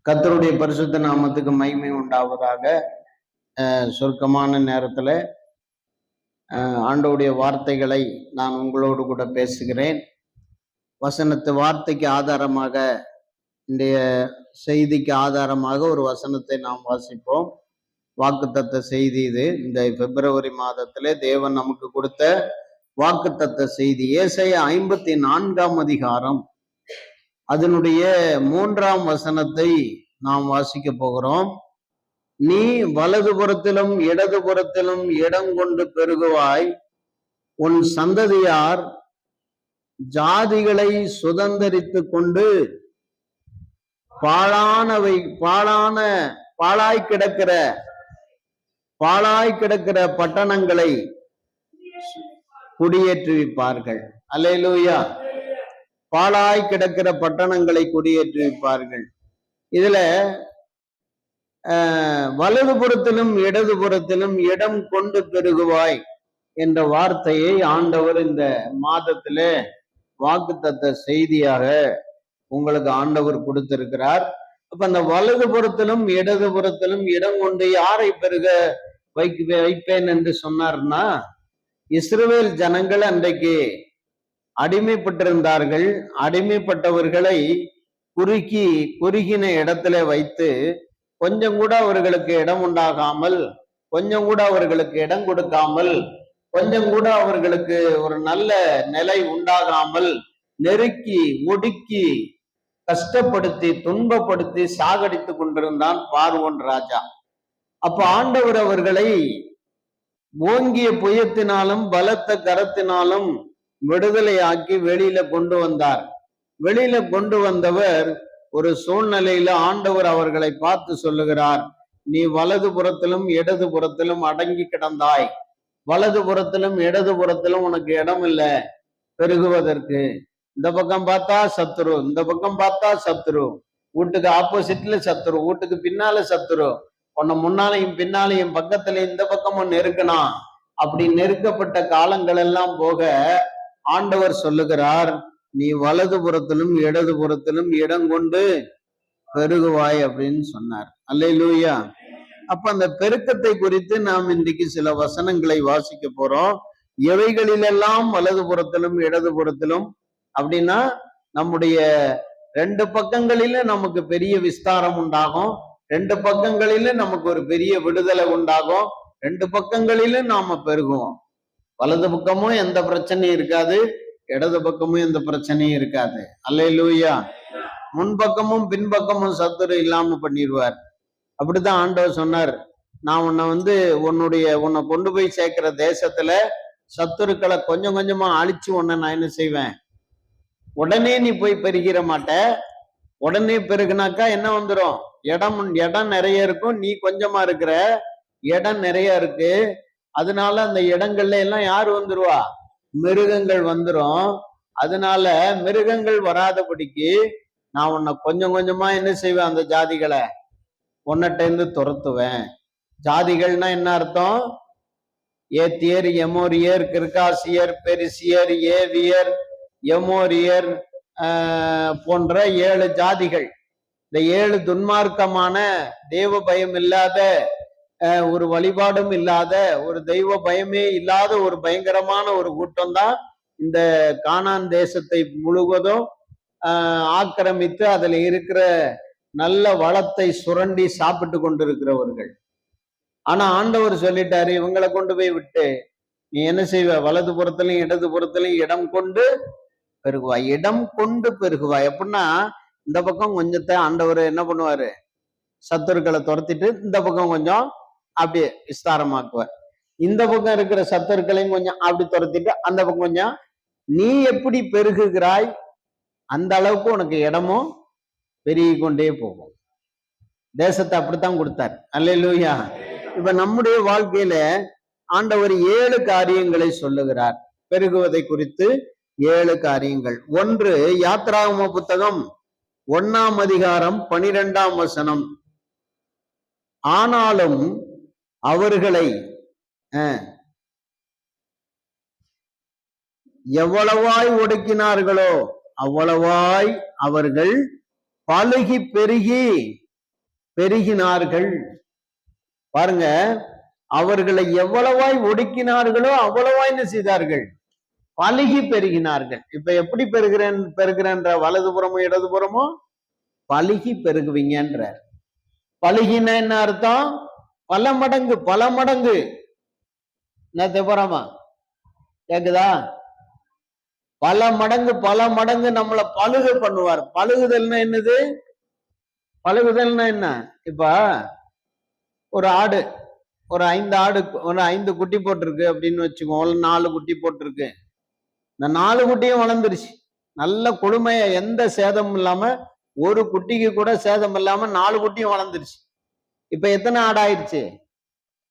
கர்த்தருடைய பரிசுத்த நாமத்துக்கு மகிமை உண்டாவதாக. சுருக்கமான நேரத்துல ஆண்டவருடைய வார்த்தைகளை நான் உங்களோடு கூட பேசுகிறேன். வசனத்து வார்த்தைக்கு ஆதாரமாக, இன்றைய செய்திக்கு ஆதாரமாக ஒரு வசனத்தை நாம் வாசிப்போம். வாக்குத்தத்த செய்தி இது. இந்த பிப்ரவரி மாதத்திலே தேவன் நமக்கு கொடுத்த வாக்குத்தத்த செய்தி ஏசாயா 54 அதிகாரம் அதனுடைய 3 வசனத்தை நாம் வாசிக்க போகிறோம். நீ வலதுபுறத்திலும் இடதுபுறத்திலும் இடம் கொண்டு பெருகுவாய், உன் சந்ததியார் ஜாதிகளை சுதந்தரித்து கொண்டு பாழாய் கிடக்கிற பட்டணங்களை குடியேற்றுவிப்பார்கள். அல்லேலூயா. பாழாய் கிடக்கிற பட்டணங்களை குடியேற்றுவிப்பார்கள். இதுல வலதுபுறத்திலும் இடதுபுறத்திலும் இடம் கொண்டு பெருகுவாய் என்ற வார்த்தையை ஆண்டவர் இந்த மாதத்துல வாக்குத்தத்த செய்தியாக உங்களுக்கு ஆண்டவர் கொடுத்திருக்கிறார். அப்ப அந்த வலதுபுறத்திலும் இடதுபுறத்திலும் இடம் கொண்டு யாரை பெருக வைப்பேன் என்று சொன்னார்னா, இஸ்ரவேல் ஜனங்கள் அன்றைக்கு அடிமைப்பட்டிருந்தார்கள். அடிமைப்பட்டவர்களை குறுகின இடத்துல வைத்து கொஞ்சம் கூட அவர்களுக்கு இடம் உண்டாகாமல், கொஞ்சம் கூட அவர்களுக்கு இடம் கொடுக்காமல், கொஞ்சம் கூட அவர்களுக்கு ஒரு நல்ல நிலை உண்டாகாமல் நெருக்கி ஒடுக்கி கஷ்டப்படுத்தி துன்பப்படுத்தி சாகடித்து கொண்டிருந்தான் பார்வோன் ராஜா. அப்ப ஆண்டவர் அவர்களை ஓங்கிய புயத்தினாலும் பலத்த கரத்தினாலும் விடுதலையாக்கி வெளியில கொண்டு வந்தார். வெளியில கொண்டு வந்தவர் ஒரு சூழ்நிலையில ஆண்டவர் அவர்களை பார்த்து சொல்லுகிறார், நீ வலதுபுறத்திலும் இடதுபுறத்திலும் அடங்கி கிடந்தாய். வலதுபுறத்திலும் இடதுபுறத்திலும் உனக்கு இடம் இல்லை பெருகுவதற்கு. இந்த பக்கம் பார்த்தா சத்துரு, இந்த பக்கம் பார்த்தா சத்துரு, வீட்டுக்கு ஆப்போசிட்ல சத்துரு, வீட்டுக்கு பின்னால சத்துரு, உன்னை முன்னாலையும் பின்னாலையும் பக்கத்துல இந்த பக்கமும் நெருக்கணும். அப்படி நெருக்கப்பட்ட காலங்கள் எல்லாம் போக ஆண்டவர் சொல்லுகிறார், நீ வலதுபுறத்திலும் இடதுபுறத்திலும் இடம் கொண்டு பெருகுவாய் அப்படின்னு சொன்னார். அல்லேலூயா. அப்ப அந்த பெருக்கத்தை குறித்து நாம் இன்றைக்கு சில வசனங்களை வாசிக்க போறோம். எவைகளிலெல்லாம் வலதுபுறத்திலும் இடதுபுறத்திலும் அப்படின்னா, நம்முடைய 2 பக்கங்களிலும் நமக்கு பெரிய விஸ்தாரம் உண்டாகும், 2 பக்கங்களிலும் நமக்கு ஒரு பெரிய விடுதலை உண்டாகும், 2 பக்கங்களிலும் நாம பெருகுவோம். வலது பக்கமும் எந்த பிரச்சனையும் இருக்காது, இடது பக்கமும் எந்த பிரச்சனையும் இருக்காது. அல்லேலூயா. முன்பக்கமும் பின்பக்கமும் சத்துரு இல்லாம பண்ணிடுவார். அப்படித்தான் ஆண்டவர் சொன்னார், நான் உன்னை கொண்டு போய் சேர்க்கிற தேசத்துல சத்துருக்களை கொஞ்சம் கொஞ்சமா அழிச்சு உன்னை நான் என்ன செய்வேன், உடனே நீ போய் பெருகிற மாட்ட. உடனே பெருகுனாக்கா என்ன வந்துடும், இடம் நிறைய இருக்கும், நீ கொஞ்சமா இருக்கிற, இடம் நிறைய இருக்கு. அதனால அந்த இடங்கள்ல எல்லாம் யாரு வந்துருவா, மிருகங்கள் வந்துரும். அதனால மிருகங்கள் வராதபடிக்கு நான் உன்னை கொஞ்சம் கொஞ்சமா என்ன செய்வேன், அந்த ஜாதிகளை உன்னிட்ட இருந்து துரத்துவேன். ஜாதிகள்னா என்ன அர்த்தம், ஏத்தியர், எமோரியர், கிர்காசியர், பெரிசியர், ஏவியர், எமோரியர் போன்ற 7 ஜாதிகள். இந்த 7 துன்மார்க்கமான தெய்வ பயம் இல்லாத, ஒரு வழிபாடும் இல்லாத, ஒரு தெய்வ பயமே இல்லாத ஒரு பயங்கரமான ஒரு கூட்டம் தான் இந்த கானான் தேசத்தை முழுவதும் ஆக்கிரமித்து அதுல இருக்கிற நல்ல வளத்தை சுரண்டி சாப்பிட்டு கொண்டிருக்கிறவர்கள். ஆனா ஆண்டவர் சொல்லிட்டாரு, இவங்களை கொண்டு போய் விட்டு நீ என்ன செய்வ, வலதுபுறத்திலையும் இடதுபுறத்திலையும் இடம் கொண்டு பெருகுவாய். இடம் கொண்டு பெருகுவாய் அப்படின்னா, இந்த பக்கம் கொஞ்சத்தை ஆண்டவர் என்ன பண்ணுவாரு, சத்துருக்களை துரத்திட்டு இந்த பக்கம் கொஞ்சம் அப்படியே விஸ்தாரமாக்குவார். இந்த பக்கம் இருக்கிற சத்துருக்களையும் கொஞ்சம் அப்படி துரத்திட்டு அந்த பக்கம் கொஞ்சம். நீ எப்படி பெருகுகிறாய் அந்த அளவுக்கு உனக்கு இடமும் பெருகி கொண்டே போகும். தேசத்தை அப்படித்தான் கொடுத்தார். அல்லேலூயா. இப்ப நம்முடைய வாழ்க்கையில ஆண்டவர் 7 காரியங்களை சொல்லுகிறார் பெருகுவதை குறித்து. 7 காரியங்கள். 1, யாத்ராகம புத்தகம் 1 அதிகாரம் 12 வசனம். ஆனாலும் அவர்களை எவ்வளவாய் ஒடுக்கினார்களோ அவ்வளவாய் அவர்கள் பலுகி பெருகி பெருகினார்கள். பாருங்க, அவர்களை எவ்வளவாய் ஒடுக்கினார்களோ அவ்வளவாய் என்ன செய்தார்கள்? பலுகி பெருகினார்கள். இப்ப எப்படி பெருகிறேன்ற வலதுபுறமும் இடதுபுறமும் பலுகி பெருகுவீங்கன்ற. பலுகின என்ன அர்த்தம்? பல மடங்கு பல மடங்கு. என்ன புறமா கேக்குதா? பல மடங்கு பல மடங்கு நம்மளை பழுக பண்ணுவார். பழுகுதல்னா என்னது? பழுகுதல்னா என்ன? இப்ப ஒரு ஆடு, ஒரு 5 ஆடு, ஒரு 5 குட்டி போட்டிருக்கு அப்படின்னு வச்சுக்கோங்க. 4 குட்டி போட்டிருக்கு. இந்த 4 குட்டியும் வளர்ந்துருச்சு. நல்ல கொடுமைய, எந்த சேதமும் இல்லாம, ஒரு குட்டிக்கு கூட சேதம் இல்லாம 4 குட்டியும் வளர்ந்துருச்சு. இப்ப எத்தனை ஆடு ஆயிடுச்சு?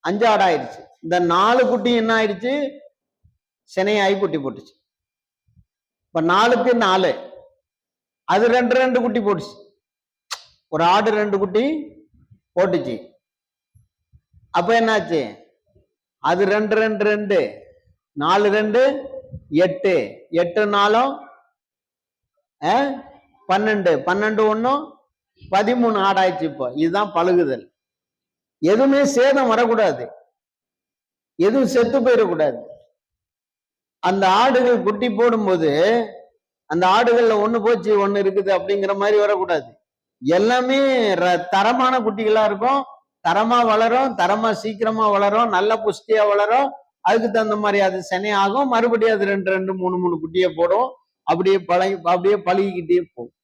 5 ஆடு ஆயிடுச்சு. இந்த 4 குட்டி என்ன ஆயிடுச்சு? சினையாகி குட்டி போட்டுச்சு. இப்ப 4க்கு 4, அது 2 குட்டி போட்டுச்சு. ஒரு ஆடு 2 குட்டி போட்டுச்சு. அப்ப என்னாச்சு? அது 2 2 2 4 2 8 8 4 12 12 1 13 ஆடாயிடுச்சு. இப்போ இதுதான் பழுகுதல். எதுவுமே சேதம் வரக்கூடாது, எதுவும் செத்து போயிடக்கூடாது. அந்த ஆடுகள் குட்டி போடும்போது அந்த ஆடுகள்ல ஒண்ணு போச்சு ஒண்ணு இருக்குது அப்படிங்கிற மாதிரி வரக்கூடாது. எல்லாமே தரமான குட்டிகளா இருக்கும், தரமா வளரும், தரமா சீக்கிரமா வளரும், நல்ல புஷ்டியா வளரும். அதுக்கு தகுந்த மாதிரி அது செனையாகும். மறுபடியும் அது 2 2 3 3 குட்டியை போடும். அப்படியே பழகிக்கிட்டே போகும்.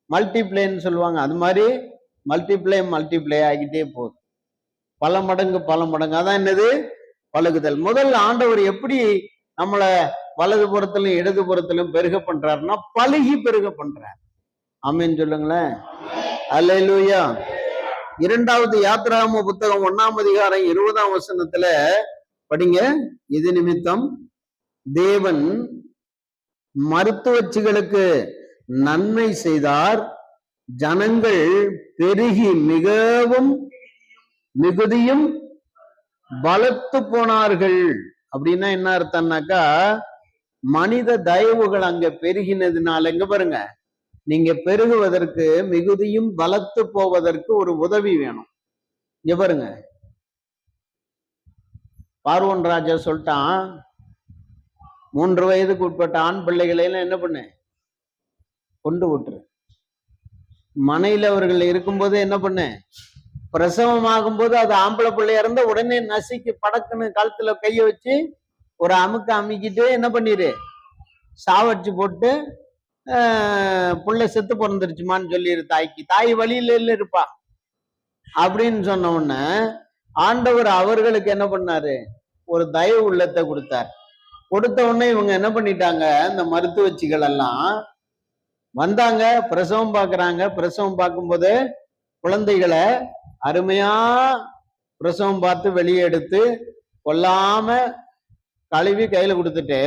மல்டிப்ளேன்னு சொல்லுவாங்க. அது மாதிரி மல்டிப்ளை ஆகிக்கிட்டே போகுது. பல மடங்கு பல மடங்கு. அதான் என்னது? பழகுதல். முதல்ல ஆண்டவர் எப்படி நம்மளை வலது புறத்திலும் இடது புறத்திலும் பெருக பண்றாருன்னா பழுகி பெருக பண்றார். ஆமென் சொல்லுங்களேன். அல்லேலூயா. 2வது யாத்திராகம புத்தகம் 1ஆம் அதிகாரம் 20ஆம் வசனத்துல படிங்க. இது நிமித்தம் தேவன் மருத்துவச்சிகளுக்கு நன்மை செய்தார், ஜனங்கள் பெருகி மிகவும் மிகுதியும் பலத்து போனார்கள். அப்படின்னா என்ன அர்த்தம்னாக்கா, மனித தயவுகள் அங்க பெருகினதுனால, எங்க பாருங்க, நீங்க பெருகுவதற்கு மிகுதியும் பலத்து போவதற்கு ஒரு உதவி வேணும். இங்க பாருங்க, பார்வோன் ராஜா சொல்லிட்டான், 3 வயதுக்கு உட்பட்ட ஆண் பிள்ளைகளை எல்லாம் என்ன பண்ணு, கொண்டு விட்டுரு. மனையில அவர்கள் இருக்கும்போது என்ன பண்ணு, பிரசவம் ஆகும்போது அது ஆம்பளை பிள்ளையா இருந்தா உடனே நசுக்கி படக்குன்னு கழுத்துல கைய வச்சு ஒரு அமுக்கிட்டு என்ன பண்ணிரு, சாவடிச்சு போட்டு புள்ள செத்து பிறந்துருச்சுமான்னு சொல்லிடு தாய்க்கு. தாய் வழியில இருப்பா அப்படின்னு சொன்ன உடனே ஆண்டவர் அவர்களுக்கு என்ன பண்ணாரு, ஒரு தயவு உள்ளத்தை கொடுத்தார். கொடுத்த உடனே இவங்க என்ன பண்ணிட்டாங்க, இந்த மருத்துவச்சிகள் எல்லாம் வந்தாங்க, பிரசவம் பார்க்கறாங்க. பிரசவம் பார்க்கும்போது குழந்தைகளை அருமையா பிரசவம் பார்த்து வெளியே எடுத்து கொல்லாம கழுவி கையில கொடுத்துட்டு,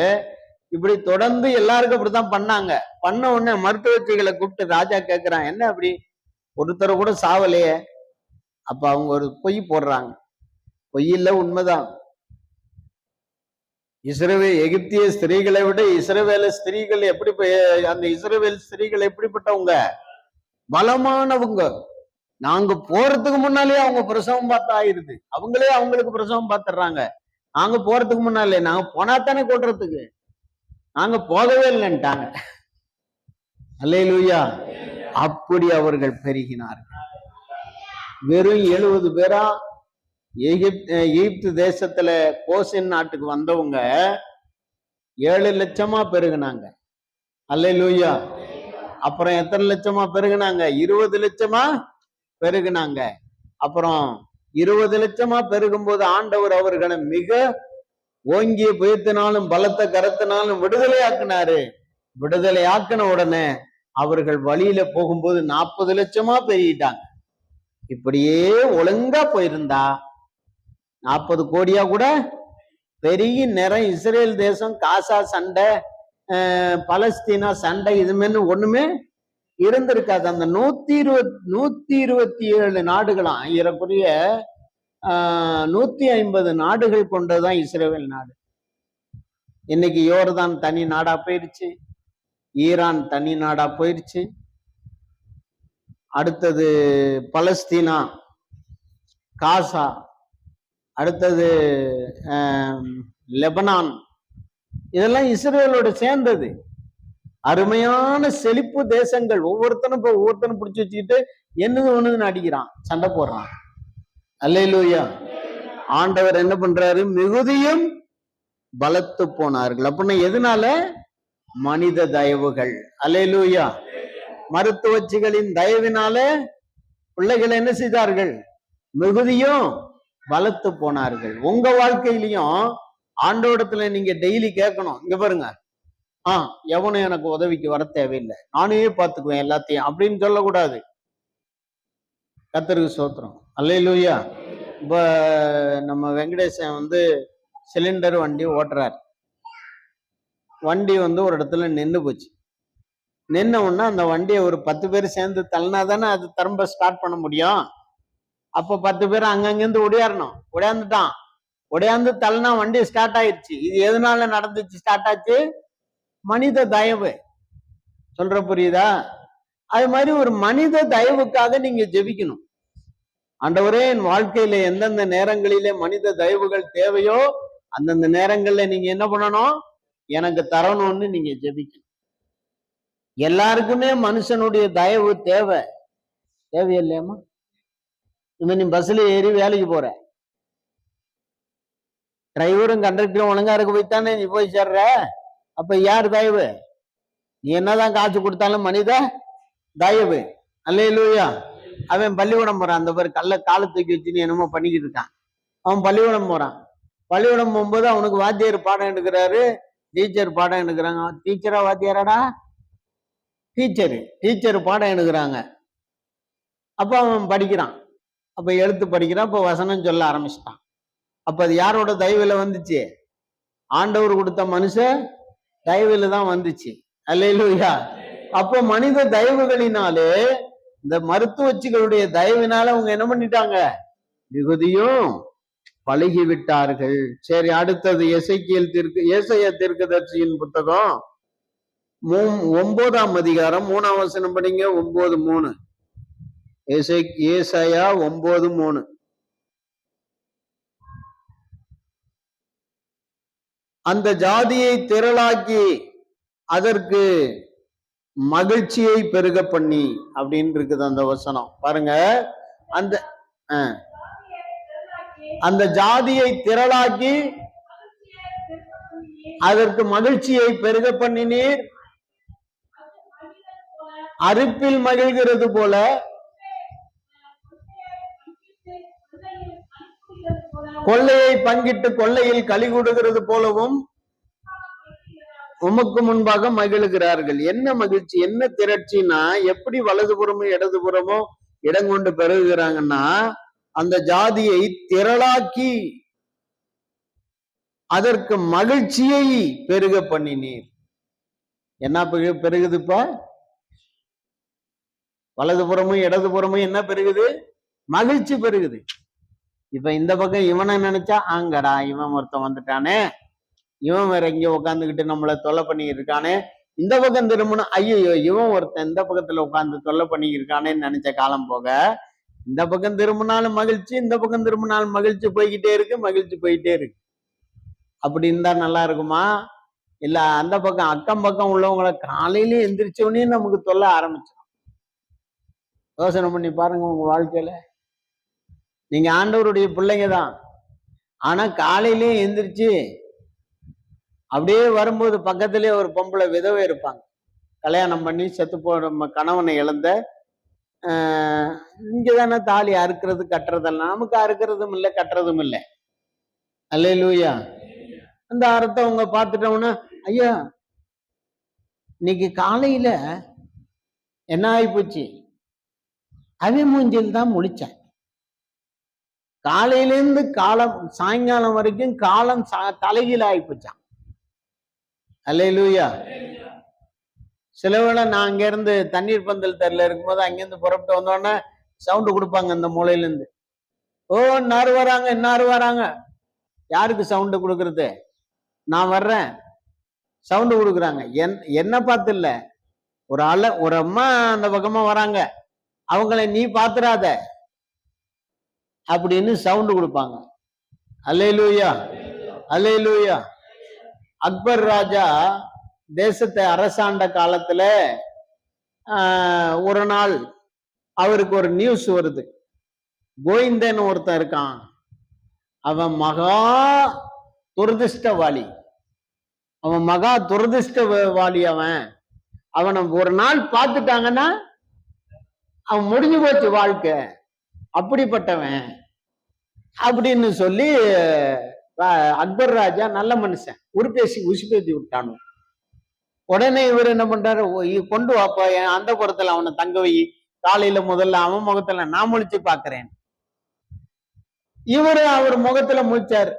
இப்படி தொடர்ந்து எல்லாருக்கும் அப்படித்தான் பண்ணாங்க. பண்ண உடனே மருத்துவச்சிகளை கூப்பிட்டு ராஜா கேட்கிறான், என்ன அப்படி ஒருத்தரை கூட சாவலையே? அப்ப அவங்க ஒரு பொய் போடுறாங்க. பொய் இல்ல, உண்மைதான். எகிப்திய ஸ்திரீகளை விட இஸ்ரவேல ஸ்திரீகள் எப்படி, அந்த இஸ்ரவேல் ஸ்திரீகள் எப்படிப்பட்டவங்க? பலமானவங்க. நாங்க போறதுக்கு முன்னாலே அவங்க பிரசவம் பார்த்து ஆயிருது. அவங்களே அவங்களுக்கு பிரசவம் பார்த்துடுறாங்க. நாங்க போறதுக்கு முன்னாலே, நாங்க போனாத்தானே கொள்றதுக்கு, நாங்க போகவே இல்லைன்ட்டாங்க. அல்லேலூயா. அப்படி அவர்கள் பெருகினார்கள். வெறும் 70 பேரா எகிப்து தேசத்துல கோசின் நாட்டுக்கு வந்தவங்க 7 லட்சமா பெருகினாங்க. அல்லேலூயா. அப்புறம் எத்தனை லட்சமா பெருகினாங்க? 20 லட்சமா பெருகினாங்க. அப்புறம் 20 லட்சமா பெருகும் போது ஆண்டவர் அவர்களை மிக ஓங்கிய புயத்தினாலும் பலத்த கரத்தினாலும் விடுதலை ஆக்கினாரு. விடுதலை ஆக்கின உடனே அவர்கள் வழியில போகும்போது 40 லட்சமா பெருகிட்டாங்க. இப்படியே ஒழுங்கா போயிருந்தா 40 கோடியா கூட பெருகி நிறைய இஸ்ரேல் தேசம், காசா சண்டை, பலஸ்தீனா சண்டை, இதுமாரி ஒண்ணுமே இருந்திருக்காது. அந்த 127 நாடுகளாம், ஏறக்குறைய 150 நாடுகள் கொண்டதுதான் இஸ்ரேல் நாடு. இன்னைக்கு யோர்தான் தனி நாடா போயிருச்சு, ஈரான் தனி நாடா போயிருச்சு. அடுத்தது பலஸ்தீனா, காசா, அடுத்தது லெபனான், இதெல்லாம் இஸ்ரேலோட சேர்ந்தது. அருமையான செழிப்பு தேசங்கள். ஒவ்வொருத்தனும் பிடிச்சி வச்சுக்கிட்டு என்னது ஒண்ணுன்னு அடிக்கிறான், சண்டை போடுறான். அல்லேலூயா. ஆண்டவர் என்ன பண்றாரு? மிகுதியும் பலத்து போனார்கள். அப்படின்னா எதனால? மனித தயவுகள். அல்லேலூயா. மருத்துவச்சிகளின் தயவினால பிள்ளைகள் என்ன செய்தார்கள்? மிகுதியும் பலத்து போனார்கள். உங்க வாழ்க்கையிலையும் ஆண்டவரிடத்துல நீங்க டெய்லி கேட்கணும். இங்க பாருங்க, எவனும் எனக்கு உதவிக்கு வர தேவையில்லை, நானே பார்த்துக்குவேன் எல்லாத்தையும் அப்படின்னு சொல்லக்கூடாது. கர்த்தருக்கு ஸ்தோத்திரம். அல்லேலூயா. இப்ப நம்ம வெங்கடேசன் சிலிண்டர் வண்டி ஓட்டுறாரு. வண்டி ஒரு இடத்துல நின்று போச்சு. நின்ன உடனே அந்த வண்டியை ஒரு 10 பேர் சேர்ந்து தள்ளினாதானே அது திரும்ப ஸ்டார்ட் பண்ண முடியும். அப்ப 10 பேர் அங்கங்கிருந்து ஒடியாரணும். ஒடியாந்துட்டான். ஒடியாந்து தள்ளினா வண்டி ஸ்டார்ட் ஆயிடுச்சு. இது எதனால நடந்துச்சு ஸ்டார்ட் ஆச்சு? மனித தயவு. சொல்ற புரியுதா? அது மாதிரி ஒரு மனித தயவுக்காக நீங்க ஜெபிக்கணும். ஆண்டவரே, என் வாழ்க்கையில எந்தெந்த நேரங்களிலே மனித தயவுகள் தேவையோ அந்தந்த நேரங்கள்ல நீங்க என்ன பண்ணணும்? எனக்கு தரணும்னு நீங்க ஜெபிக்கணும். எல்லாருக்குமே மனுஷனுடைய தயவு தேவையில்லையாமா? நீ பஸ்ல ஏறி வேலைக்கு போற, டிரைவரும் கண்டக்டரும் ஒழுங்கா இருக்க போய்த்தானே நீ போய் சேர்ற. அப்ப யார் தயவு? நீ என்னதான் காசு கொடுத்தாலும் மனித தயவு. அல்லேலூயா. அவன் பள்ளிக்கூடம் போறான். அந்த பேர் காலை தூக்கி வச்சு நீ என்னமோ பண்ணிக்கிட்டு இருக்கான். அவன் பள்ளிக்கூடம் போறான். பள்ளிக்கூடம் போகும்போது அவனுக்கு வாத்தியார் பாடம் எடுக்கிறாரு, டீச்சர் பாடம் எடுக்கிறாங்க. டீச்சரா வாத்தியாராடா? டீச்சர் பாடம் எடுக்கிறாங்க. அப்ப அவன் படிக்கிறான். அப்ப எழுத்து படிக்கிறான். அப்ப வசனம் சொல்ல ஆரம்பிச்சிட்டான். அப்ப அது யாரோட தயவுல வந்துச்சு? ஆண்டவர் கொடுத்த மனுஷ தயவுல தான் வந்துச்சு. அல்லேலூயா. அப்போ மனித தயவுகளினாலே, இந்த மருத்துவச்சிகளுடைய தயவினால அவங்க என்ன பண்ணிட்டாங்க? மிகுதியும் பழகி விட்டார்கள். சரி, அடுத்தது ஏசாயா தீர்க்கதரிசியின் புத்தகம் 9ஆம் அதிகாரம் 3ஆம் வசனம் படிங்க. 9:3. ஏசாயா 9:3. அந்த ஜாதியை திரளாக்கி அதற்கு மகிழ்ச்சியை பெருக பண்ணி அப்படின்னு இருக்குது அந்த வசனம். பாருங்க, அந்த ஜாதியை திரளாக்கி அதற்கு மகிழ்ச்சியை பெருக பண்ணினீர். அறுப்பில் மகிழ்கிறது போல, கொள்ளையை பங்கிட்டு கொள்ளையில் களி கூடுகிறது போலவும் உமக்கு முன்பாக மகிழ்கிறார்கள். என்ன மகிழ்ச்சி, என்ன திரட்சின்னா, எப்படி வலதுபுறமும் இடதுபுறமும் இடம் கொண்டு பெருகுகிறாங்கன்னா, அந்த ஜாதியை திரளாக்கி அதற்கு மகிழ்ச்சியை பெருக பண்ணினீர். என்ன பெருகுது? இப்ப வலதுபுறமும் இடதுபுறமும் என்ன பெருகுது? மகிழ்ச்சி பெருகுது. இப்ப இந்த பக்கம் இவனை நினைச்சா, ஆங்கடா இவன் ஒருத்தன் வந்துட்டானே, இவன் வேற இங்க உட்காந்துக்கிட்டு நம்மளை தொல்லை பண்ணிக்கிட்டு இருக்கானே. இந்த பக்கம் திரும்பணும், ஐயோ இவன் ஒருத்தன் இந்த பக்கத்துல உட்காந்து தொல்லை பண்ணிக்கிட்டு இருக்கானேன்னு நினைச்ச காலம் போக, இந்த பக்கம் திரும்பினாலும் மகிழ்ச்சி, இந்த பக்கம் திரும்பினாலும் மகிழ்ச்சி போய்கிட்டே இருக்கு. அப்படி இருந்தா நல்லா இருக்குமா? இல்ல அந்த பக்கம் அக்கம் பக்கம் உள்ளவங்களை காலையில எந்திரிச்சோடனே நமக்கு தொல்ல ஆரம்பிச்சிடும். யோசனை பண்ணி பாருங்க உங்க வாழ்க்கையில. நீங்க ஆண்டவருடைய பிள்ளைங்க தான். ஆனா காலையிலேயே எந்திரிச்சு அப்படியே வரும்போது பக்கத்திலே ஒரு பொம்பளை விதவை இருப்பாங்க. கல்யாணம் பண்ணி செத்து போன கணவனை இழந்த, இங்கதானே தாலி அறுக்கிறது கட்டுறதெல்லாம். நமக்கு அறுக்கிறதும் இல்லை கட்டுறதும் இல்லை. அல்லேலூயா. அந்த அர்த்தம் அவங்க பார்த்துட்டோம்னா, ஐயா இன்னைக்கு காலையில என்ன ஆயிப்போச்சு, அவன் மூஞ்சில் தான் முழிச்சேன். காலையிலேருந்து சாயங்காலம் வரைக்கும் காலம் தலைகீழ ஆயிப்போச்சான். அல்லேலூயா. சில வேளை நான் அங்க இருந்து தண்ணீர் பந்தல் தெருல இருக்கும்போது அங்கிருந்து புறப்பட்டு வந்தோடனே சவுண்டு கொடுப்பாங்க அந்த மூலையில இருந்து. ஓ இன்னாரு வராங்க. யாருக்கு சவுண்டு கொடுக்கறது? நான் வர்றேன். சவுண்டு கொடுக்குறாங்க. என்ன பார்த்து இல்ல, ஒரு அம்மா அந்த பக்கமா வராங்க. அவங்கள நீ பாத்துறாத அப்படின்னு சவுண்டு கொடுப்பாங்க. அல்லேலூயா, அல்லேலூயா. அக்பர் ராஜா தேசத்தை அரசாண்ட காலத்துல ஒரு நாள் அவருக்கு ஒரு நியூஸ் வருது. கோவிந்தன் ஒருத்தன் இருக்கான், அவன் மகா துரதிருஷ்டவாளி, அவன் மகா துரதிருஷ்டவாளி, அவனை ஒரு நாள் பார்த்துட்டாங்கன்னா அவன் முடிஞ்சு போச்சு வாழ்க்கை, அப்படிப்பட்டவன் அப்படின்னு சொல்லி அக்பர் ராஜா நல்ல மனுஷன் உசுப்பேசி விட்டானு. உடனே இவர் என்ன பண்றாரு, கொண்டு வாப்பா அந்த புறத்துல அவனை தங்க வை, காலையில முதல்ல அவன் முகத்துல நான் முழிச்சு பாக்குறேன். அவர் முகத்துல முழிச்சாரு.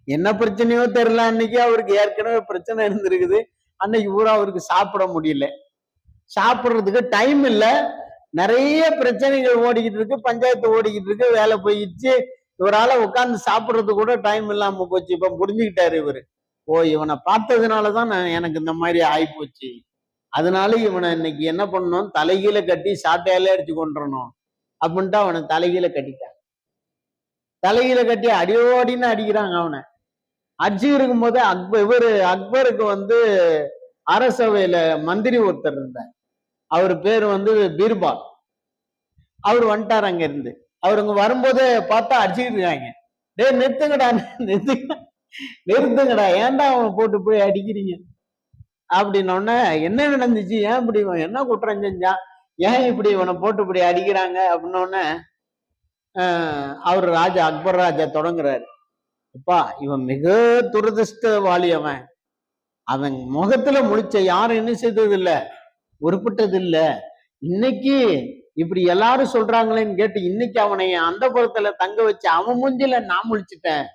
என்ன பிரச்சனையோ தெரியல, அன்னைக்கு அவருக்கு ஏற்கனவே பிரச்சனை இருந்திருக்குது. அன்னைக்கு பூரா அவருக்கு சாப்பிட முடியல, சாப்பிடுறதுக்கு டைம் இல்ல, நிறைய பிரச்சனைகள் ஓடிக்கிட்டு இருக்கு, பஞ்சாயத்து ஓடிக்கிட்டு இருக்கு, வேலை போயிடுச்சு, இவரால உட்கார்ந்து சாப்பிடுறதுக்கு கூட டைம் இல்லாம போச்சு. இப்ப புரிஞ்சுக்கிட்டாரு இவரு, ஓ இவனை பார்த்ததுனாலதான் எனக்கு இந்த மாதிரி ஆயிப்போச்சு, அதனால இவனை இன்னைக்கு என்ன பண்ணணும், தலைகீழ கட்டி சாட்டையாலே அடிச்சு கொண்டுறணும் அப்படின்ட்டு அவனை தலைகீழ கட்டிட்டான். தலைகீழ கட்டி அடியோடின்னு அடிக்கிறாங்க. அவனை அடிச்சு இருக்கும் போது அக்பருக்கு அரசவையில மந்திரி ஒருத்தர் இருந்தார், அவர் பேரு பீர்பால். அவர் வந்துட்டார் அங்க இருந்து. அவர் இங்க வரும்போதே பார்த்தா அடிச்சுக்கிட்டு இருக்காங்க. டே நிறுத்துங்கடா, நிறுத்துங்கடா, ஏன்டா அவனை போட்டு போய் அடிக்கிறீங்க அப்படின்னோடனே, என்ன நடந்துச்சு, ஏன் இப்படி என்ன குற்றம் செஞ்சான், ஏன் இப்படி இவனை போட்டு இப்படி அடிக்கிறாங்க அப்படின்னோடனே அவர் அக்பர் ராஜா தொடங்குறாரு, அப்பா இவன் மிக துரதிருஷ்டவாளி, அவன் முகத்துல முழிச்ச யாரும் என்ன செய்தது இல்ல, உருப்பட்டது இல்ல. இன்னைக்கு இப்படி எல்லாரும் சொல்றாங்களேன்னு கேட்டு இன்னைக்கு அவனை அந்த புறத்துல தங்க வச்சு அவன் மூஞ்சில நான் முழிச்சிட்டேன்.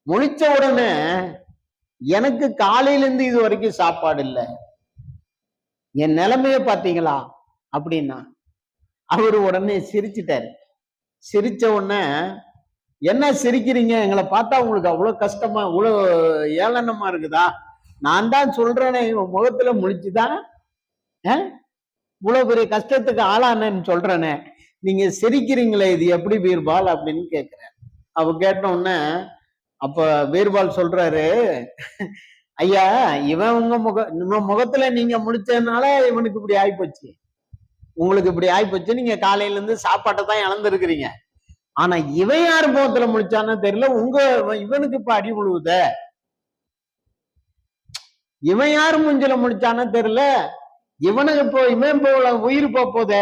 முழிச்ச உடனே எனக்கு காலையில இருந்து இது வரைக்கும் சாப்பாடு இல்லை, என் நிலைமைய பாத்தீங்களா அப்படின்னா. அவரு உடனே சிரிச்சிட்டாரு. சிரிச்ச உடனே, என்ன சிரிக்கிறீங்க, எங்களை பார்த்தா உங்களுக்கு அவ்வளவு கஷ்டமா இவ்வளவு ஏளனமா இருக்குதா, நான் தான் சொல்றேனே இவன் முகத்துல முழிச்சுதான் இவ்வளவு பெரிய கஷ்டத்துக்கு ஆளானேன்னு சொல்றேனே, நீங்க சிரிக்கிறீங்களே, இது எப்படி பீர்பால் அப்படின்னு கேட்கிறேன். அவ கேட்ட உடனே அப்ப பீர்பால் சொல்றாரு, ஐயா இவன் உங்க முகத்துல நீங்க முடிச்சதுனால இவனுக்கு இப்படி ஆயிப்போச்சு, உங்களுக்கு இப்படி ஆயிப்போச்சு, நீங்க காலையில இருந்து சாப்பாட்டை தான் இழந்திருக்கிறீங்க. ஆனா இவன் யாரு முகத்துல முடிச்சான்னு தெரியல, இவனுக்கு இப்ப அடி முழுவுத, இவன் யாரு மூஞ்சில முடிச்சான்னு தெரியல, இவனுக்கு இப்போ இவன் போல உயிர் போத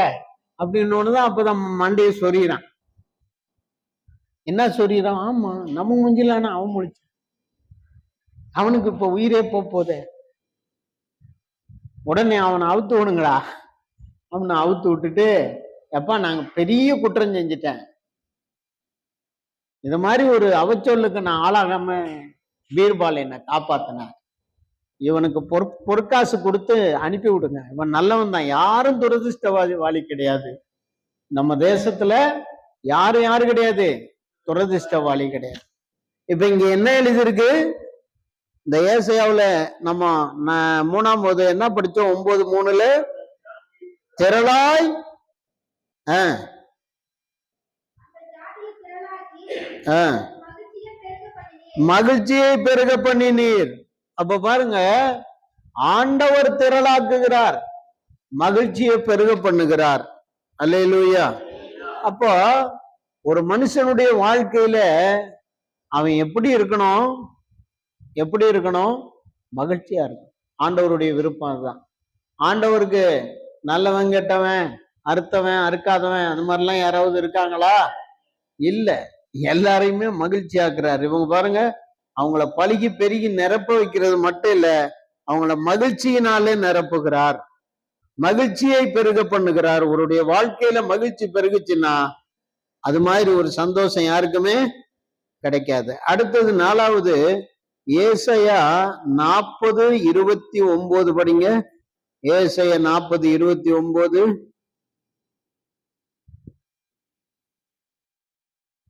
அப்படின்னு ஒண்ணுதான். அப்பதான் மண்டையை சொறிறான். என்ன சொறிறான், ஆமா நம்ம மூஞ்சிலான அவன் முடிச்சான், அவனுக்கு இப்ப உயிரே போத. உடனே அவனை அவுத்து விடுங்களா, அவனை அவுத்து விட்டுட்டு, எப்பா நாங்க பெரிய குற்றம் செஞ்சுட்டேன், இது மாதிரி ஒரு அவச்சொல்லுக்கு நான் ஆளாகாம பீர்பால் என்னை காப்பாத்தினார், இவனுக்கு பொற்காசு கொடுத்து அனுப்பி விடுங்க, இவன் நல்லவன் தான், யாரும் துரதிருஷ்டவாளி கிடையாது, நம்ம தேசத்துல யாரு கிடையாது துரதிருஷ்டவாளி கிடையாது. இப்ப இங்க என்ன எழுதிருக்கு, இந்த ஏசாயாவுல நம்ம 3ஆம் என்ன படிச்சோம், 9:3 திரளாய் மகிழ்ச்சியை பெருக பண்ணினீர். அப்ப பாருங்க, ஆண்டவர் திரளாக்குகிறார், மகிழ்ச்சியை பெருக பண்ணுகிறார். அல்லேலூயா. அப்போ ஒரு மனுஷனுடைய வாழ்க்கையில அவன் எப்படி இருக்கணும், மகிழ்ச்சியா இருக்கும். ஆண்டவருடைய விருப்பம் அதுதான். ஆண்டவருக்கு நல்லவன் கெட்டவன் அறுத்தவன் அறுக்காதவன் அந்த மாதிரிலாம் யாராவது இருக்காங்களா? இல்ல, எல்லாரையுமே மகிழ்ச்சி ஆக்குறாரு. இவங்க பாருங்க, அவங்கள பழுகி பெருகி நிரப்ப வைக்கிறது மட்டும் இல்ல, அவங்கள மகிழ்ச்சியினாலே நிரப்புகிறார், மகிழ்ச்சியை பெருக பண்ணுகிறார். அவருடைய வாழ்க்கையில மகிழ்ச்சி பெருகுச்சுன்னா அது மாதிரி ஒரு சந்தோஷம் யாருக்குமே கிடைக்காது. அடுத்தது 4வது ஏசாயா 40:29 படிங்க. ஏசாயா 40:29.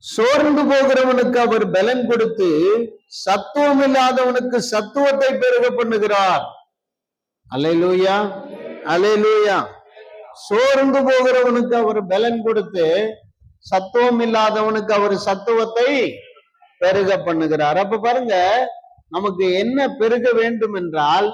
சோர்ந்து போகிறவனுக்கு அவர் பலன் கொடுத்து சத்துவம் இல்லாதவனுக்கு சத்துவத்தை பெருக பண்ணுகிறார். அல்லேலூயா, அல்லேலூயா. சோர்ந்து போகிறவனுக்கு அவர் பலன் கொடுத்து சத்துவம் இல்லாதவனுக்கு அவர் சத்துவத்தை பெருக பண்ணுகிறார். அப்ப பாருங்க, நமக்கு என்ன பெருக வேண்டும் என்றால்